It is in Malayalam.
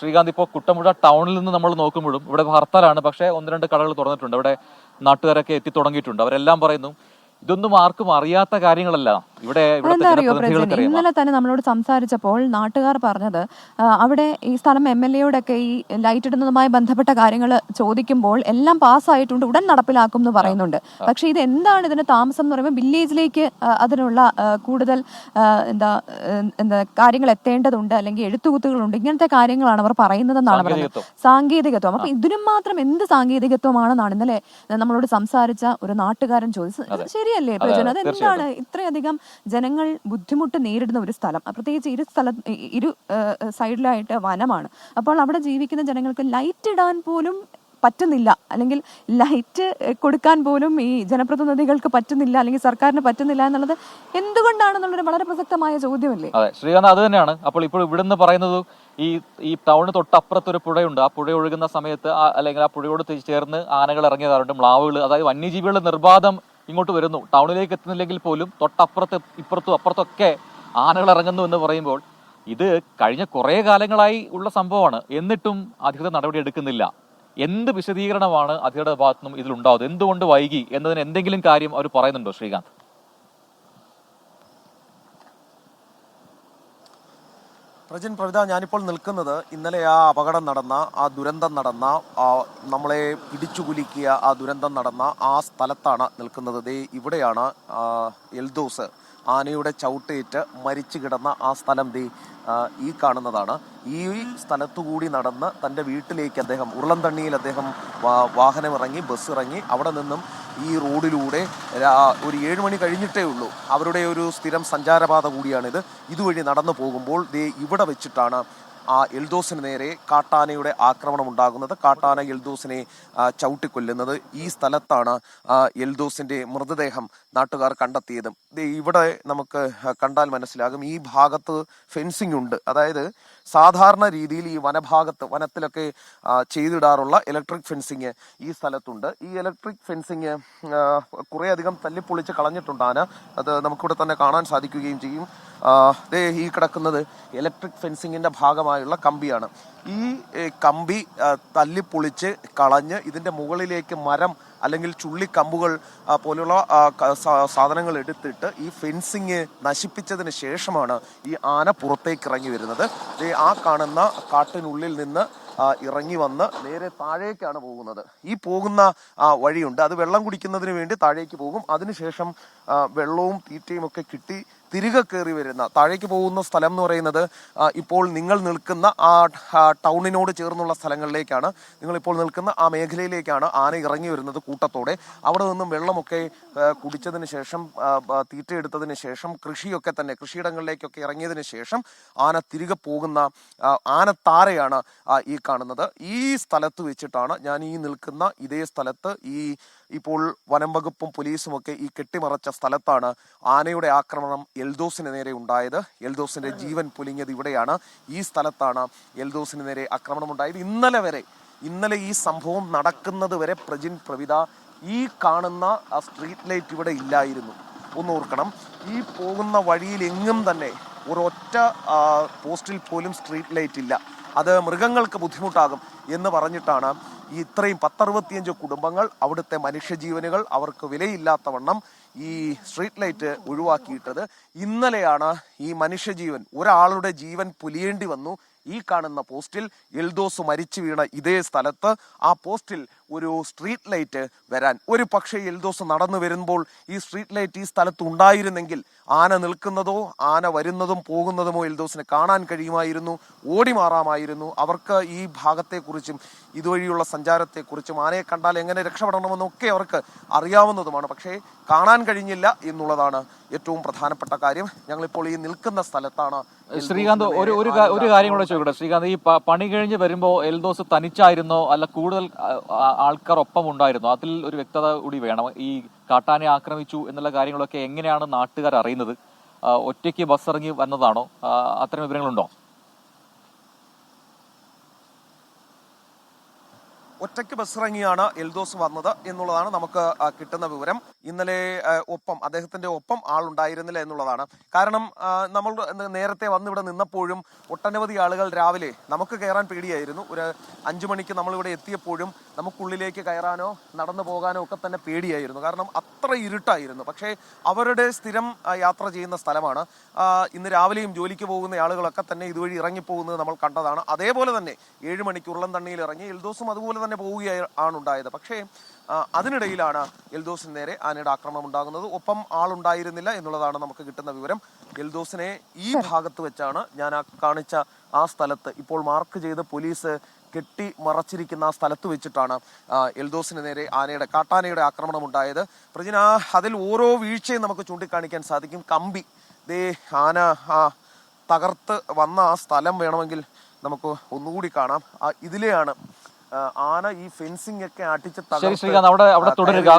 ശ്രീകാന്ത്, ഇപ്പോൾ കുട്ടമ്പുഴ ടൗണിൽ നിന്ന് നമ്മൾ നോക്കുമ്പോഴും ഇവിടെ ഹർത്താലാണ്, പക്ഷേ ഒന്ന് രണ്ട് കടകൾ തുറന്നിട്ടുണ്ട്. ഇവിടെ നാട്ടുകാരൊക്കെ എത്തി തുടങ്ങിയിട്ടുണ്ട്. അവരെല്ലാം പറയുന്നു ഇതൊന്നും ആർക്കും അറിയാത്ത കാര്യങ്ങളല്ല. അതെന്താ അറിയോ പ്രജൻ, ഇന്നലെ തന്നെ നമ്മളോട് സംസാരിച്ചപ്പോൾ നാട്ടുകാർ പറഞ്ഞത് അവിടെ ഈ സ്ഥലം MLA-യോടൊക്കെ ഈ ലൈറ്റ് ഇടുന്നതുമായി ബന്ധപ്പെട്ട കാര്യങ്ങൾ ചോദിക്കുമ്പോൾ എല്ലാം പാസ്സായിട്ടുണ്ട്, ഉടൻ നടപ്പിലാക്കും എന്ന് പറയുന്നുണ്ട്. പക്ഷെ ഇത് എന്താണ് ഇതിന് താമസം എന്ന് പറയുമ്പോൾ വില്ലേജിലേക്ക് അതിനുള്ള കൂടുതൽ എന്താ എന്താ കാര്യങ്ങൾ എത്തേണ്ടതുണ്ട്, അല്ലെങ്കിൽ എഴുത്തുകുത്തുകളുണ്ട്, ഇങ്ങനത്തെ കാര്യങ്ങളാണ് അവർ പറയുന്നതെന്നാണ് പറയുന്നത്. സാങ്കേതികത്വം. അപ്പൊ ഇതിനും മാത്രം എന്ത് സാങ്കേതികത്വമാണെന്നാണ് ഇന്നലെ നമ്മളോട് സംസാരിച്ച ഒരു നാട്ടുകാരൻ ചോദിച്ചത്. ശരിയല്ലേ പ്രജൻ? അതെന്താണ് ഇത്രയധികം ജനങ്ങൾ ബുദ്ധിമുട്ട് നേരിടുന്ന ഒരു സ്ഥലം, പ്രത്യേകിച്ച് ഇരു സൈഡിലായിട്ട് വനമാണ്. അപ്പോൾ അവിടെ ജീവിക്കുന്ന ജനങ്ങൾക്ക് ലൈറ്റ് ഇടാൻ പോലും പറ്റുന്നില്ല, അല്ലെങ്കിൽ ലൈറ്റ് കൊടുക്കാൻ പോലും ഈ ജനപ്രതിനിധികൾക്ക് പറ്റുന്നില്ല, അല്ലെങ്കിൽ സർക്കാരിന് പറ്റുന്നില്ല എന്നുള്ളത് എന്തുകൊണ്ടാണെന്നുള്ളൊരു വളരെ പ്രസക്തമായ ചോദ്യമല്ലേ? അതെ ശ്രീകാന്ത്, അത് തന്നെയാണ്. അപ്പോൾ ഇപ്പോൾ ഇവിടുന്ന് പറയുന്നത് ഈ ടൗണിന് തൊട്ടപ്പുറത്തൊരു പുഴയുണ്ട്. ആ പുഴ ഒഴുകുന്ന സമയത്ത് അല്ലെങ്കിൽ ആ പുഴയോട് ചേർന്ന് ആനകൾ ഇറങ്ങിയതാറുണ്ട്, മ്ലാവുകൾ, അതായത് വന്യജീവികളുടെ നിർബാധം ഇങ്ങോട്ട് വരുന്നു. ടൗണിലേക്ക് എത്തുന്നില്ലെങ്കിൽ പോലും ഇപ്പുറത്തും അപ്പുറത്തൊക്കെ ആനകൾ ഇറങ്ങുന്നു എന്ന് പറയുമ്പോൾ ഇത് കഴിഞ്ഞ കുറേ കാലങ്ങളായി ഉള്ള സംഭവമാണ്. എന്നിട്ടും അധികൃതർ നടപടി എടുക്കുന്നില്ല. എന്ത് വിശദീകരണമാണ് അധികൃതരുടെ ഭാഗത്തുനിന്നും ഇതിലുണ്ടാവുന്നത്? എന്തുകൊണ്ട് വൈകി എന്നതിന് എന്തെങ്കിലും കാര്യം അവർ പറയുന്നുണ്ടോ ശ്രീകാന്ത്? പ്രവിത, ഞാനിപ്പോൾ നിൽക്കുന്നത് ഇന്നലെ ആ അപകടം നടന്ന, ആ ദുരന്തം നടന്ന, നമ്മളെ പിടിച്ചുകുലുക്കിയ ആ ദുരന്തം നടന്ന ആ സ്ഥലത്താണ് നിൽക്കുന്നത്. ദേ ഇവിടെയാണ് എൽദോസ് ആനയുടെ ചവിട്ടേറ്റ് മരിച്ചു കിടന്ന ആ സ്ഥലം ദേ ഈ കാണുന്നതാണ്. ഈ സ്ഥലത്തുകൂടി നടന്ന് തൻ്റെ വീട്ടിലേക്ക് അദ്ദേഹം ഉരുളന്തണ്ണിയിൽ അദ്ദേഹം വാഹനമിറങ്ങി, ബസ് ഇറങ്ങി, അവിടെ നിന്നും ഈ റോഡിലൂടെ ഒരു 7 മണി കഴിഞ്ഞിട്ടേ ഉള്ളൂ. അവരുടെ ഒരു സ്ഥിരം സഞ്ചാരപാത കൂടിയാണിത്. ഇതുവഴി നടന്നു പോകുമ്പോൾ ദേ ഇവിടെ വെച്ചിട്ടാണ് ആ എൽദോസിന് നേരെ കാട്ടാനയുടെ ആക്രമണം ഉണ്ടാകുന്നത്. കാട്ടാന എൽദോസിനെ ചവിട്ടിക്കൊല്ലുന്നത്. ഈ സ്ഥലത്താണ് എൽദോസിന്റെ മൃതദേഹം നാട്ടുകാർ കണ്ടെത്തിയത്. ഇവിടെ നമുക്ക് കണ്ടാൽ മനസ്സിലാകും, ഈ ഭാഗത്ത് ഫെൻസിംഗ് ഉണ്ട്. അതായത് സാധാരണ രീതിയിൽ ഈ വനത്തിലൊക്കെ ചെയ്തിടാറുള്ള ഇലക്ട്രിക് ഫെൻസിങ് ഈ സ്ഥലത്തുണ്ട്. ഈ ഇലക്ട്രിക് ഫെൻസിങ് കുറേ അധികം തല്ലിപ്പൊളിച്ച് കളഞ്ഞിട്ടുണ്ടാണ്. അത് നമുക്കിവിടെ തന്നെ കാണാൻ സാധിക്കുകയും ചെയ്യും. ഈ കിടക്കുന്നത് ഇലക്ട്രിക് ഫെൻസിങ്ങിന്റെ ഭാഗമായുള്ള കമ്പിയാണ്. ഈ കമ്പി തല്ലിപ്പൊളിച്ച് കളഞ്ഞ് ഇതിന്റെ മുകളിലേക്ക് മരം അല്ലെങ്കിൽ ചുള്ളിക്കമ്പുകൾ പോലുള്ള സാധനങ്ങൾ എടുത്തിട്ട് ഈ ഫെൻസിങ് നശിപ്പിച്ചതിന് ശേഷമാണ് ഈ ആന പുറത്തേക്ക് ഇറങ്ങി വരുന്നത്. ആ കാണുന്ന കാട്ടിനുള്ളിൽ നിന്ന് ഇറങ്ങി വന്ന് നേരെ താഴേക്കാണ് പോകുന്നത്. ഈ പോകുന്ന വഴിയുണ്ട്, അത് വെള്ളം കുടിക്കുന്നതിന് വേണ്ടി താഴേക്ക് പോകും. അതിനുശേഷം വെള്ളവും തീറ്റയും ഒക്കെ കിട്ടി തിരികെ കയറി വരുന്ന താഴേക്ക് പോകുന്ന സ്ഥലം എന്ന് പറയുന്നത് ഇപ്പോൾ നിങ്ങൾ നിൽക്കുന്ന ആ ടൗണിനോട് ചേർന്നുള്ള സ്ഥലങ്ങളിലേക്കാണ്. നിങ്ങളിപ്പോൾ നിൽക്കുന്ന ആ മേഖലയിലേക്കാണ് ആന ഇറങ്ങി വരുന്നത് കൂട്ടത്തോടെ. അവിടെ നിന്നും വെള്ളമൊക്കെ കുടിച്ചതിന് ശേഷം, തീറ്റ എടുത്തതിന് ശേഷം, കൃഷിയിടങ്ങളിലേക്കൊക്കെ ഇറങ്ങിയതിന് ശേഷം ആന തിരികെ പോകുന്ന ആനത്താരയാണ് ഈ കാണുന്നത്. ഈ സ്ഥലത്ത് വെച്ചിട്ടാണ്, ഞാൻ ഈ നിൽക്കുന്ന ഇതേ സ്ഥലത്ത്, ഇപ്പോൾ വനം വകുപ്പും പോലീസും ഒക്കെ ഈ കെട്ടിമറച്ച സ്ഥലത്താണ് ആനയുടെ ആക്രമണം എൽദോസിന് നേരെ ഉണ്ടായത്. എൽദോസിന്റെ ജീവൻ പൊലിഞ്ഞത് ഇവിടെയാണ്. ഈ സ്ഥലത്താണ് എൽദോസിന് നേരെ ആക്രമണം ഉണ്ടായത്. ഇന്നലെ ഈ സംഭവം നടക്കുന്നത് വരെ പ്രവിത, ഈ കാണുന്ന ആ സ്ട്രീറ്റ് ലൈറ്റ് ഇവിടെ ഇല്ലായിരുന്നു. ഒന്നോർക്കണം, ഈ പോകുന്ന വഴിയിൽ എങ്ങും തന്നെ ഒരൊറ്റ പോസ്റ്റിൽ പോലും സ്ട്രീറ്റ് ലൈറ്റ് ഇല്ല. അത് മൃഗങ്ങൾക്ക് ബുദ്ധിമുട്ടാകും എന്ന് പറഞ്ഞിട്ടാണ് ഇത്രയും 10-65 കുടുംബങ്ങൾ, അവിടുത്തെ മനുഷ്യജീവനുകൾ, അവർക്ക് വിലയില്ലാത്തവണ്ണം ഈ സ്ട്രീറ്റ് ലൈറ്റ് ഒഴിവാക്കിയിട്ടത്. ഇന്നലെയാണ് ഈ മനുഷ്യജീവൻ, ഒരാളുടെ ജീവൻ പൊലിയേണ്ടി വന്നു. ഈ കാണുന്ന പോസ്റ്റിൽ എൽദോസ് മരിച്ചു വീണ ഇതേ സ്ഥലത്ത് ആ പോസ്റ്റിൽ ഒരു സ്ട്രീറ്റ് ലൈറ്റ് വരാൻ, ഒരു പക്ഷേ എൽദോസ് നടന്നു വരുമ്പോൾ ഈ സ്ട്രീറ്റ് ലൈറ്റ് ഈ സ്ഥലത്ത് ഉണ്ടായിരുന്നെങ്കിൽ ആന നിൽക്കുന്നതോ ആന വരുന്നതും പോകുന്നതുമോ എൽദോസിന് കാണാൻ കഴിയുമായിരുന്നു, ഓടി മാറാമായിരുന്നു. അവർക്ക് ഈ ഭാഗത്തെക്കുറിച്ചും ഇതുവഴിയുള്ള സഞ്ചാരത്തെക്കുറിച്ചും ആനയെ കണ്ടാൽ എങ്ങനെ രക്ഷപ്പെടണമെന്നൊക്കെ അവർക്ക് അറിയാവുന്നതുമാണ്. പക്ഷേ കാണാൻ കഴിഞ്ഞില്ല എന്നുള്ളതാണ് ഏറ്റവും പ്രധാനപ്പെട്ട കാര്യം. ഞങ്ങളിപ്പോൾ ഈ നിൽക്കുന്ന സ്ഥലത്താണ്. ശ്രീകാന്ത്, ഒരു കാര്യം കൂടെ ചോദിക്കട്ടെ ശ്രീകാന്ത്, ഈ പണി കഴിഞ്ഞ് വരുമ്പോൾ എൽദോസ് തനിച്ചായിരുന്നോ അല്ല കൂടുതൽ ആൾക്കാർ ഒപ്പം ഉണ്ടായിരുന്നോ? അതിൽ ഒരു വ്യക്തത കൂടി വേണം. ഈ കാട്ടാനെ ആക്രമിച്ചു എന്നുള്ള കാര്യങ്ങളൊക്കെ എങ്ങനെയാണ് നാട്ടുകാർ അറിയുന്നത്? ഒറ്റയ്ക്ക് ബസ് ഇറങ്ങി വന്നതാണോ? അത്തരം വിവരങ്ങളുണ്ടോ? ഒറ്റയ്ക്ക് ബസ്സിറങ്ങിയാണ് എൽദോസ് വന്നത് എന്നുള്ളതാണ് നമുക്ക് കിട്ടുന്ന വിവരം. ഇന്നലെ അദ്ദേഹത്തിന്റെ ഒപ്പം ആളുണ്ടായിരുന്നില്ല എന്നുള്ളതാണ്. കാരണം നമ്മൾ നേരത്തെ വന്ന് ഇവിടെ നിന്നപ്പോഴും ഒട്ടനവധി ആളുകൾ രാവിലെ നമുക്ക് കയറാൻ പേടിയായിരുന്നു. ഒരു 5 മണിക്ക് നമ്മളിവിടെ എത്തിയപ്പോഴും നമുക്കുള്ളിലേക്ക് കയറാനോ നടന്നു പോകാനോ ഒക്കെ തന്നെ പേടിയായിരുന്നു. കാരണം അത്ര ഇരുട്ടായിരുന്നു. പക്ഷേ അവരുടെ സ്ഥിരം യാത്ര ചെയ്യുന്ന സ്ഥലമാണ്. ഇന്ന് രാവിലെയും ജോലിക്ക് പോകുന്ന ആളുകളൊക്കെ തന്നെ ഇതുവഴി ഇറങ്ങിപ്പോകുന്നത് നമ്മൾ കണ്ടതാണ്. അതേപോലെ തന്നെ 7 മണിക്ക് ഉരുളൻതണ്ണിയിൽ ഇറങ്ങി എൽദോസും അതുപോലെ തന്നെ പോവുകയാണ് ഉണ്ടായത്. പക്ഷേ അതിനിടയിലാണ് എൽദോസിന് നേരെ ആനയുടെ ആക്രമണം ഉണ്ടാകുന്നത്. ഒപ്പം ആളുണ്ടായിരുന്നില്ല എന്നുള്ളതാണ് നമുക്ക് കിട്ടുന്ന വിവരം. എൽദോസിനെ ഈ ഭാഗത്ത് വെച്ചാണ് ഞാൻ കാണിച്ച ആ സ്ഥലത്ത് ഇപ്പോൾ മാർക്ക് ചെയ്ത് പോലീസ് കെട്ടി മറച്ചിരിക്കുന്ന ആ സ്ഥലത്ത് വെച്ചിട്ടാണ് എൽദോസിന് നേരെ കാട്ടാനയുടെ ആക്രമണം ഉണ്ടായത്. പ്രജിന, അതിൽ ഓരോ വീഴ്ചയും നമുക്ക് ചൂണ്ടിക്കാണിക്കാൻ സാധിക്കും. കമ്പി ആന തകർത്ത് വന്ന ആ സ്ഥലം വേണമെങ്കിൽ നമുക്ക് ഒന്നുകൂടി കാണാം. ഇതിലെയാണ് ആന ഈ ഫെൻസിംഗ് ഒക്കെ അടിച്ച് ശരി ശ്രീകാന്ത്, അവിടെ തുടരുക.